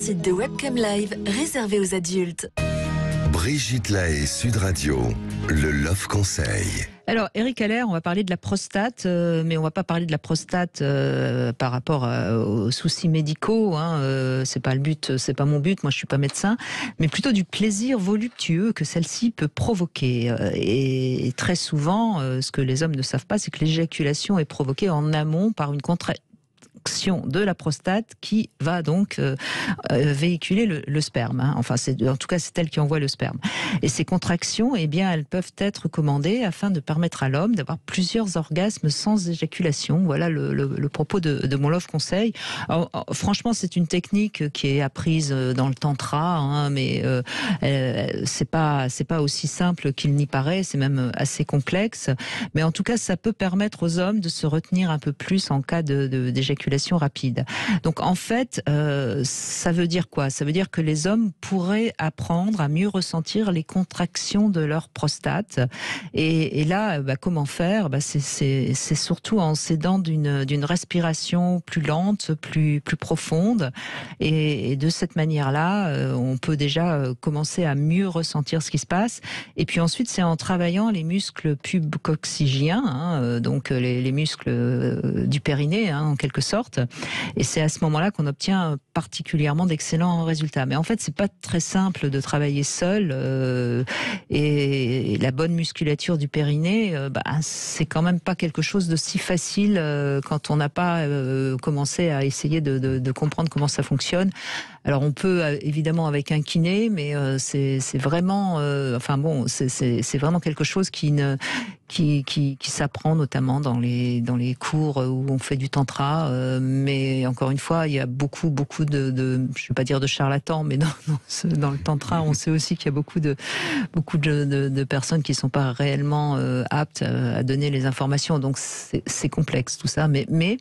site de Webcam Live réservé aux adultes. Brigitte Lahaie, Sud Radio, le Love Conseil. Alors, Eric Haller, on va parler de la prostate, mais on va pas parler de la prostate par rapport aux soucis médicaux. C'est pas le but, c'est pas mon but. Moi, je suis pas médecin, mais plutôt du plaisir voluptueux que celle-ci peut provoquer. Et très souvent, ce que les hommes ne savent pas, c'est que l'éjaculation est provoquée en amont par une contraction de la prostate qui va donc véhiculer le sperme. Enfin, en tout cas, c'est elle qui envoie le sperme. Et ces contractions, eh bien, elles peuvent être commandées afin de permettre à l'homme d'avoir plusieurs orgasmes sans éjaculation. Voilà le propos de mon Love Conseil. Alors, franchement, c'est une technique qui est apprise dans le tantra, mais c'est pas aussi simple qu'il n'y paraît. C'est même assez complexe. Mais en tout cas, ça peut permettre aux hommes de se retenir un peu plus en cas d'éjaculation rapide. Donc en fait, ça veut dire quoi? Ça veut dire que les hommes pourraient apprendre à mieux ressentir les contractions de leur prostate. Et là, comment faire? C'est surtout en s'aidant d'une respiration plus lente, plus profonde. Et de cette manière-là, on peut déjà commencer à mieux ressentir ce qui se passe. Et puis ensuite, c'est en travaillant les muscles pubcoccygiens, donc les muscles du périnée, en quelque sorte. Et c'est à ce moment-là qu'on obtient particulièrement d'excellents résultats. Mais en fait, c'est pas très simple de travailler seul. Et la bonne musculature du périnée, c'est quand même pas quelque chose de si facile quand on n'a pas commencé à essayer de comprendre comment ça fonctionne. Alors on peut évidemment avec un kiné, mais c'est vraiment, c'est vraiment quelque chose qui s'apprend notamment dans les cours où on fait du tantra. Mais encore une fois, il y a beaucoup de je ne vais pas dire de charlatans, mais dans le tantra, on sait aussi qu'il y a beaucoup de personnes qui ne sont pas réellement aptes à donner les informations. Donc c'est complexe tout ça, mais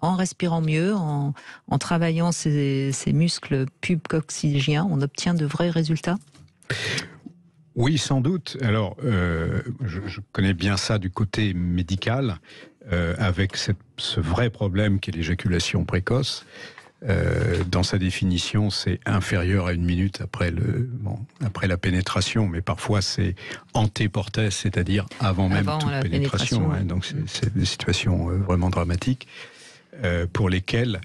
en respirant mieux, en travaillant ces muscles pubcoccygiens, on obtient de vrais résultats? Oui, sans doute. Alors, je connais bien ça du côté médical, avec ce vrai problème qui est l'éjaculation précoce. Dans sa définition, c'est inférieur à 1 minute après la pénétration, mais parfois c'est antéportès, c'est-à-dire avant même toute pénétration. Donc c'est des situations vraiment dramatiques pour lesquelles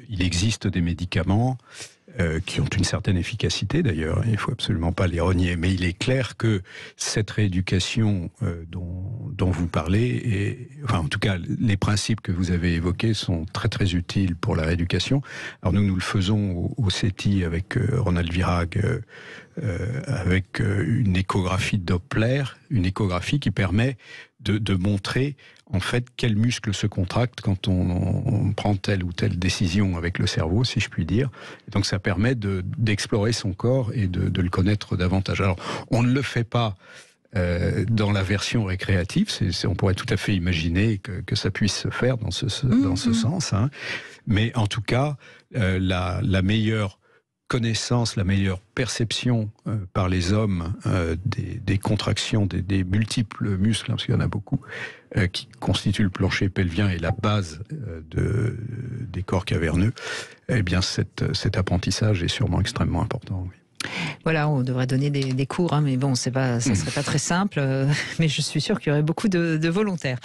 il existe des médicaments qui ont une certaine efficacité d'ailleurs, il ne faut absolument pas les renier, mais il est clair que cette rééducation dont vous parlez, en tout cas les principes que vous avez évoqués sont très très utiles pour la rééducation. Alors nous le faisons au CETI avec Ronald Virag, avec une échographie Doppler, une échographie qui permet de montrer en fait quels muscles se contractent quand on prend telle ou telle décision avec le cerveau, si je puis dire. Et donc ça permet d'explorer son corps et de le connaître davantage. Alors on ne le fait pas dans la version récréative, on pourrait tout à fait imaginer que ça puisse se faire dans ce sens, mais en tout cas la meilleure connaissance, la meilleure perception par les hommes des contractions des multiples muscles, parce qu'il y en a beaucoup, qui constituent le plancher pelvien et la base des corps caverneux, eh bien cet apprentissage est sûrement extrêmement important. Oui. Voilà, on devrait donner des cours, mais bon, ça serait pas très simple, mais je suis sûre qu'il y aurait beaucoup de volontaires.